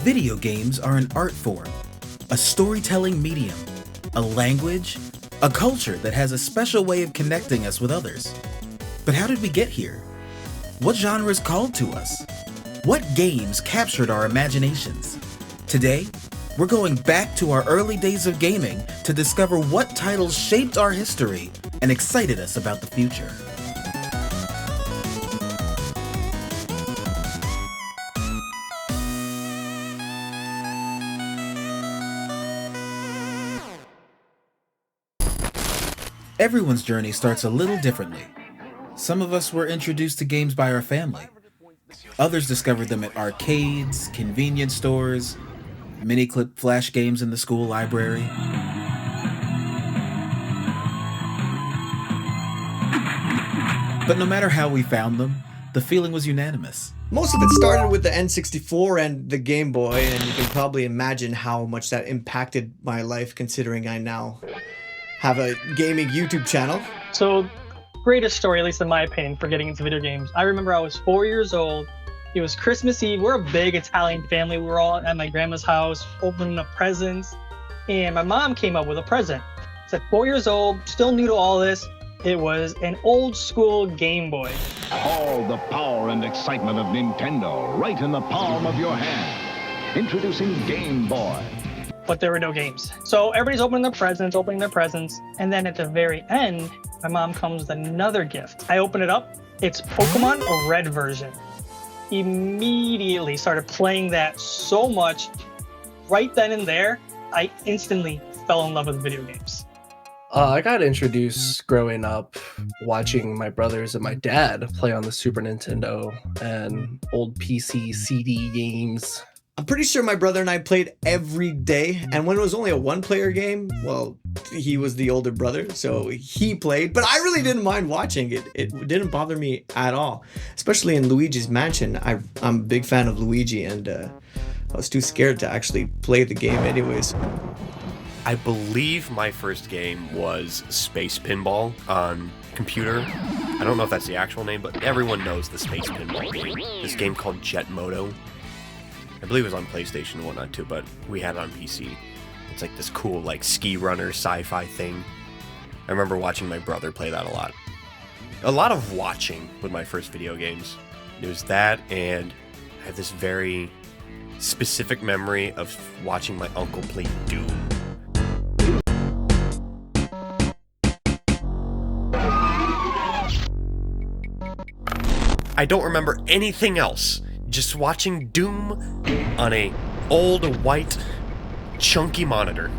Video games are an art form, a storytelling medium, a language, a culture that has a special way of connecting us with others. But how did we get here? What genres called to us? What games captured our imaginations? Today, we're going back to our early days of gaming to discover what titles shaped our history and excited us about the future. Everyone's journey starts a little differently. Some of us were introduced to games by our family. Others discovered them at arcades, convenience stores, mini-clip flash games in the school library. But no matter how we found them, the feeling was unanimous. Most of it started with the N64 and the Game Boy, and you can probably imagine how much that impacted my life, considering I now have a gaming YouTube channel. So, greatest story, at least in my opinion, for getting into video games. I remember I was 4 years old. It was Christmas Eve. We're a big Italian family. We were all at my grandma's house opening up presents. And my mom came up with a present. It's like 4 years old, still new to all this. It was an old school Game Boy. All the power and excitement of Nintendo right in the palm of your hand. Introducing Game Boy. But there were no games. So everybody's opening their presents. And then at the very end, my mom comes with another gift. I open it up. It's Pokemon, a red version. Immediately started playing that so much. Right then and there, I instantly fell in love with video games. I got introduced growing up watching my brothers and my dad play on the Super Nintendo and old PC CD games. I'm pretty sure my brother and I played every day, and when it was only a one-player game, well, he was the older brother, so he played, but I really didn't mind watching it. It didn't bother me at all, especially in Luigi's Mansion. I'm a big fan of Luigi, and I was too scared to actually play the game anyways. I believe my first game was Space Pinball on computer. I don't know if that's the actual name, but everyone knows the Space Pinball game. This game called Jet Moto. I believe it was on PlayStation and whatnot too, but we had it on PC. It's like this cool, like, ski runner sci-fi thing. I remember watching my brother play that a lot. A lot of watching with my first video games. It was that, and I have this very specific memory of watching my uncle play Doom. I don't remember anything else. Just watching Doom on a old white chunky monitor.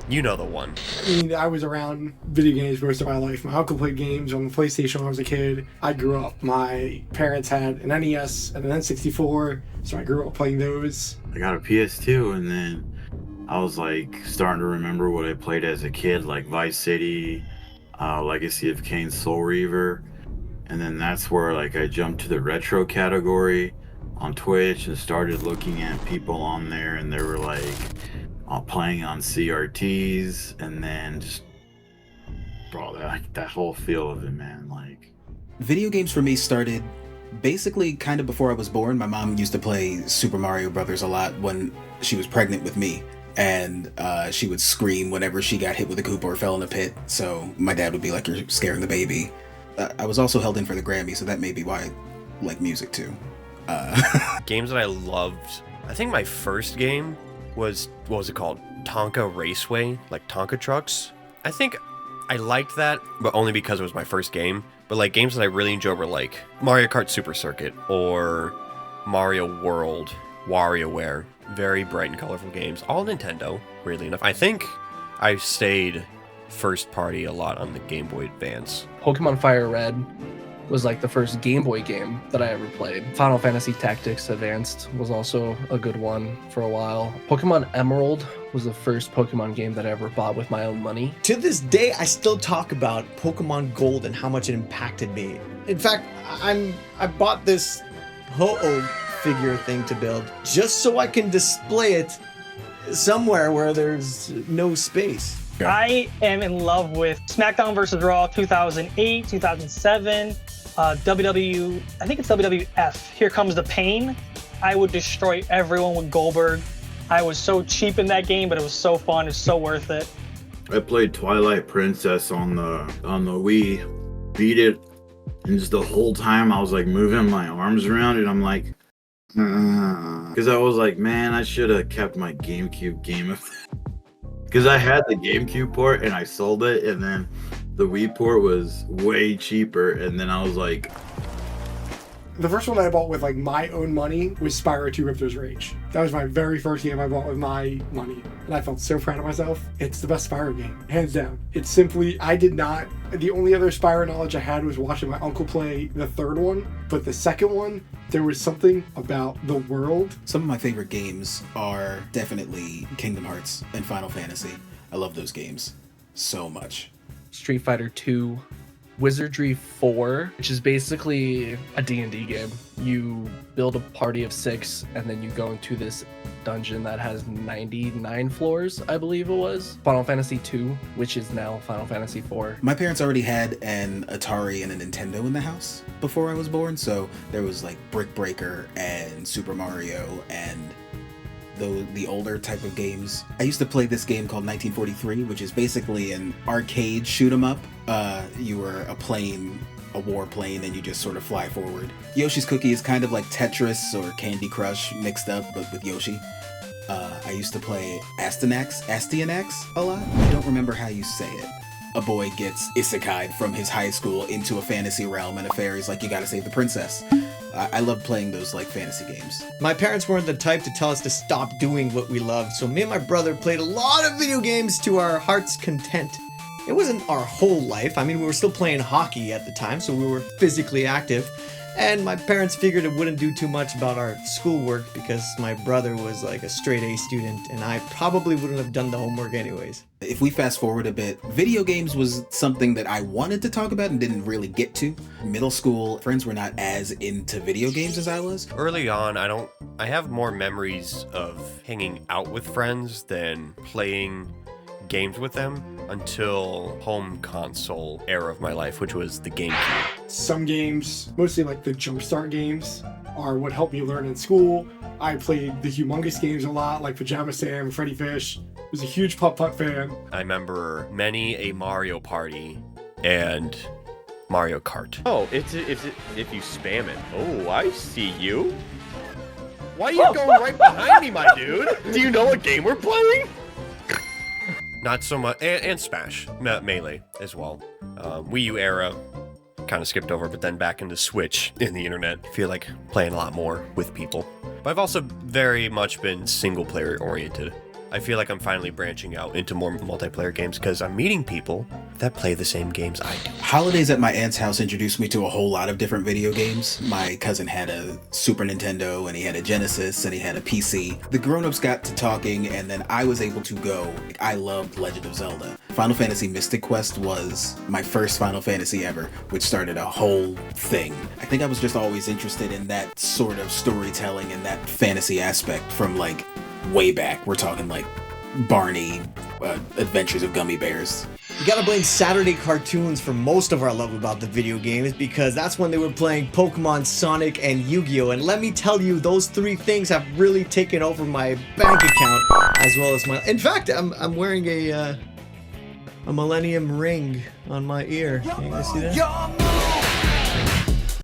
You know the one. I mean, I was around video games most of my life. My uncle played games on the PlayStation when I was a kid. I grew up. My parents had an NES and an N64, so I grew up playing those. I got a PS2, and then I was like starting to remember what I played as a kid, like Vice City, Legacy of Kain, Soul Reaver. And then that's where like I jumped to the retro category on Twitch and started looking at people on there, and they were like playing on CRTs, and then just bro, that whole feel of it, man. Like, video games for me started basically kind of before I was born. My mom used to play Super Mario Brothers a lot when she was pregnant with me, and she would scream whenever she got hit with a Koopa or fell in a pit. So my dad would be like, "You're scaring the baby." I was also held in for the Grammy, so that may be why I like music too. Games that I loved. I think my first game was, what was it called? Tonka Raceway, like Tonka trucks. I think I liked that, but only because it was my first game. But like games that I really enjoyed were like Mario Kart Super Circuit or Mario World, WarioWare. Very bright and colorful games. All Nintendo, weirdly enough. I think I stayed first party a lot on the Game Boy Advance. Pokemon Fire Red was like the first Game Boy game that I ever played. Final Fantasy Tactics Advanced was also a good one for a while. Pokemon Emerald was the first Pokemon game that I ever bought with my own money. To this day, I still talk about Pokemon Gold and how much it impacted me. In fact, I bought this Ho-Oh figure thing to build just so I can display it somewhere where there's no space. I am in love with SmackDown vs. Raw 2008, 2007, I think it's WWF, Here Comes the Pain. I would destroy everyone with Goldberg. I was so cheap in that game, but it was so fun. It's so worth it. I played Twilight Princess on the Wii, beat it, and just the whole time I was like moving my arms around it. I'm like, because I was like, man, I should have kept my GameCube game. Because I had the GameCube port and I sold it, and then the Wii port was way cheaper, and then I was like, the first one I bought with like my own money was Spyro 2 Ripto's Rage. That was my very first game I bought with my money, and I felt so proud of myself. It's the best Spyro game, hands down. It's simply, the only other Spyro knowledge I had was watching my uncle play the third one, but the second one, there was something about the world. Some of my favorite games are definitely Kingdom Hearts and Final Fantasy. I love those games so much. Street Fighter 2, Wizardry 4, which is basically a D&D game. You build a party of 6, and then you go into this dungeon that has 99 floors, I believe it was. Final Fantasy 2, which is now Final Fantasy 4. My parents already had an Atari and a Nintendo in the house before I was born, so there was like Brick Breaker and Super Mario and the older type of games. I used to play this game called 1943, which is basically an arcade shoot 'em up. You were a warplane, and you just sort of fly forward. Yoshi's Cookie is kind of like Tetris or Candy Crush mixed up, but with Yoshi. I used to play Astyanax a lot. I don't remember how you say it. A boy gets isekai'd from his high school into a fantasy realm, and a fairy's like, you gotta save the princess. I love playing those like fantasy games. My parents weren't the type to tell us to stop doing what we loved, so me and my brother played a lot of video games to our heart's content. It wasn't our whole life. I mean, we were still playing hockey at the time, so we were physically active. And my parents figured it wouldn't do too much about our schoolwork because my brother was like a straight A student, and I probably wouldn't have done the homework anyways. If we fast forward a bit, video games was something that I wanted to talk about and didn't really get to. Middle school, friends were not as into video games as I was. Early on, I have more memories of hanging out with friends than playing games with them until home console era of my life, which was the GameCube. Some games, mostly like the Jumpstart games, are what helped me learn in school. I played the humongous games a lot, like Pajama Sam, Freddy Fish. I was a huge Putt-Putt fan. I remember many a Mario Party and Mario Kart. Oh, it's if you spam it. Oh, I see you. Why are you going right behind me, my dude? Do you know what game we're playing? Not so much, and Smash, Melee as well. Wii U era, kind of skipped over, but then back into Switch in the internet. I feel like playing a lot more with people. But I've also very much been single player oriented. I feel like I'm finally branching out into more multiplayer games because I'm meeting people that play the same games I do. Holidays at my aunt's house introduced me to a whole lot of different video games. My cousin had a Super Nintendo, and he had a Genesis, and he had a PC. The grown-ups got to talking, and then I was able to go. I loved Legend of Zelda. Final Fantasy Mystic Quest was my first Final Fantasy ever, which started a whole thing. I think I was just always interested in that sort of storytelling and that fantasy aspect from like way back. We're talking like Barney, Adventures of Gummy Bears. You gotta blame Saturday cartoons for most of our love about the video games, because that's when they were playing Pokemon, Sonic, and Yu-Gi-Oh! And let me tell you, those three things have really taken over my bank account, as well as my... In fact, I'm wearing a Millennium Ring on my ear. Can you guys see that?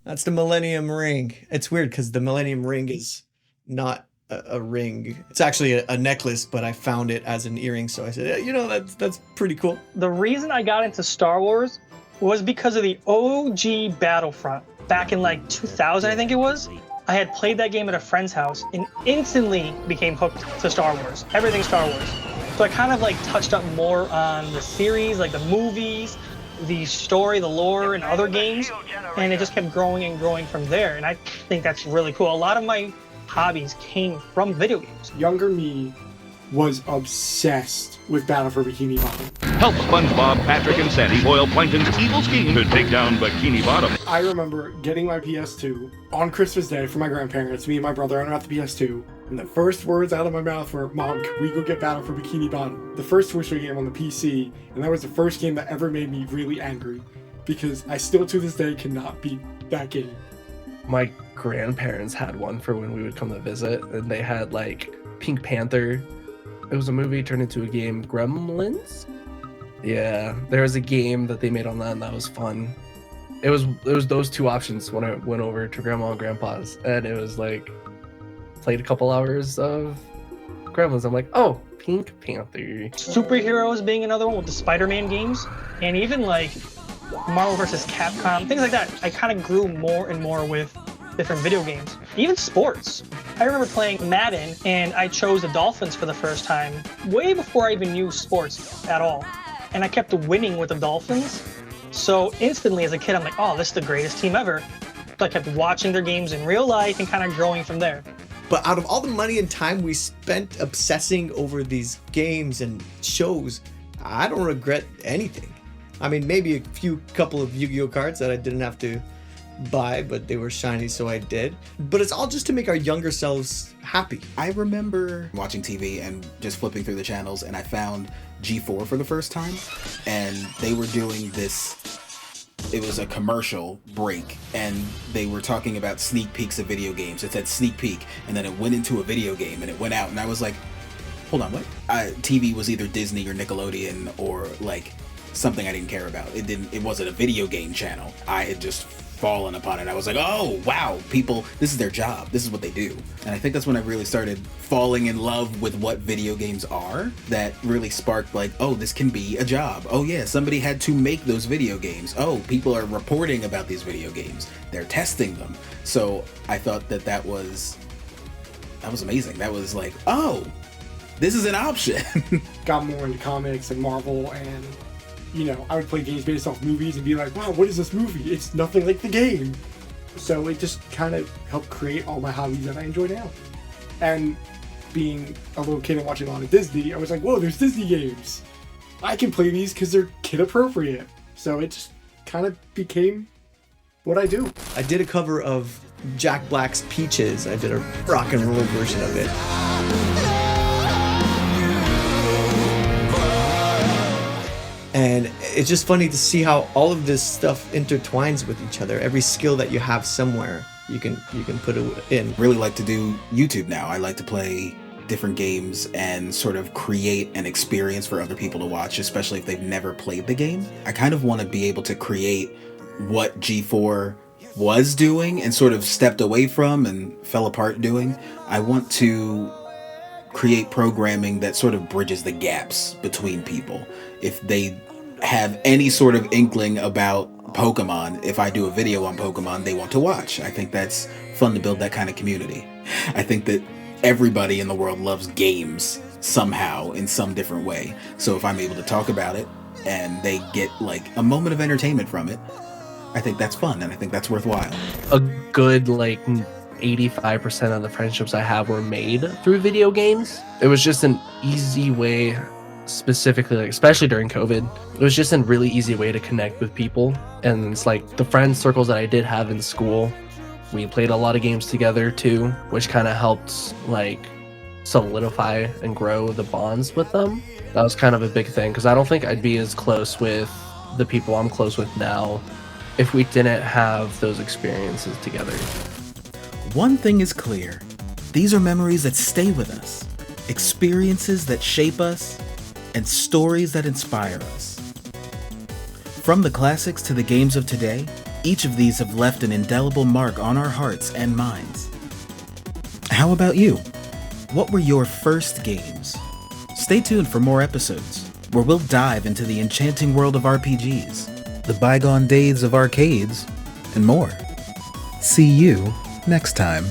That's the Millennium Ring. It's weird, because the Millennium Ring is not a ring. It's actually a necklace, but I found it as an earring, so I said, yeah, you know, that's pretty cool. The reason I got into Star Wars was because of the OG Battlefront back in like 2000, I think it was. I had played that game at a friend's house and instantly became hooked to Star Wars. Everything Star Wars. So I kind of like touched up more on the series, like the movies, the story, the lore, and other games, and it just kept growing and growing from there. And I think that's really cool. A lot of my hobbies came from video games. Younger me was obsessed with Battle for Bikini Bottom. Help SpongeBob, Patrick, and Sandy foil Plankton's evil scheme to take down Bikini Bottom. I remember getting my PS2 on Christmas Day for my grandparents. Me and my brother unwrapped the PS2, and the first words out of my mouth were, "Mom, can we go get Battle for Bikini Bottom?" The first Twister game on the PC, and that was the first game that ever made me really angry, because I still to this day cannot beat that game. My grandparents had one for when we would come to visit, and they had like Pink Panther. It was a movie turned into a game. Gremlins? Yeah, there was a game that they made on that, and that was fun. It was those two options when I went over to Grandma and Grandpa's, and it was like played a couple hours of Gremlins. I'm like, oh, Pink Panther. Superheroes being another one with the Spider-Man games, and even like Marvel vs. Capcom, things like that. I kind of grew more and more with different video games, even sports. I remember playing Madden, and I chose the Dolphins for the first time way before I even knew sports at all. And I kept winning with the Dolphins. So instantly as a kid, I'm like, oh, this is the greatest team ever. So I kept watching their games in real life and kind of growing from there. But out of all the money and time we spent obsessing over these games and shows, I don't regret anything. I mean, maybe a couple of Yu-Gi-Oh cards that I didn't have to buy, but they were shiny, so I did. But it's all just to make our younger selves happy. I remember watching TV and just flipping through the channels, and I found G4 for the first time, and they were doing this. It was a commercial break, and they were talking about sneak peeks of video games. It said sneak peek, and then it went into a video game, and it went out, and I was like, hold on, what? TV was either Disney or Nickelodeon or like something I didn't care about. It wasn't a video game channel. I had just fallen upon it. I was like, oh wow, people, this is their job, this is what they do. And I think that's when I really started falling in love with what video games are. That really sparked like, oh, this can be a job. Oh yeah, somebody had to make those video games. Oh, people are reporting about these video games, they're testing them. So I thought that was amazing. That was like, oh, this is an option. Got more into comics and Marvel, and you know, I would play games based off movies and be like, wow, what is this movie? It's nothing like the game. So it just kind of helped create all my hobbies that I enjoy now. And being a little kid and watching a lot of Disney, I was like, whoa, there's Disney games. I can play these because they're kid appropriate. So it just kind of became what I do. I did a cover of Jack Black's Peaches. I did a rock and roll version of it. And it's just funny to see how all of this stuff intertwines with each other. Every skill that you have somewhere, you can put it in. Really like to do YouTube now. I like to play different games and sort of create an experience for other people to watch, especially if they've never played the game. I kind of want to be able to create what G4 was doing and sort of stepped away from and fell apart doing. I want to create programming that sort of bridges the gaps between people. If they have any sort of inkling about Pokemon, if I do a video on Pokemon, they want to watch. I think that's fun to build that kind of community. I think that everybody in the world loves games somehow in some different way. So if I'm able to talk about it and they get like a moment of entertainment from it, I think that's fun, and I think that's worthwhile. A good like 85% of the friendships I have were made through video games. It was just an easy way, specifically, like, especially during COVID, it was just a really easy way to connect with people. And it's like the friend circles that I did have in school, we played a lot of games together too, which kind of helped like solidify and grow the bonds with them. That was kind of a big thing, because I don't think I'd be as close with the people I'm close with now if we didn't have those experiences together. One thing is clear. These are memories that stay with us, experiences that shape us, and stories that inspire us. From the classics to the games of today, each of these have left an indelible mark on our hearts and minds. How about you? What were your first games? Stay tuned for more episodes, where we'll dive into the enchanting world of RPGs, the bygone days of arcades, and more. See you next time.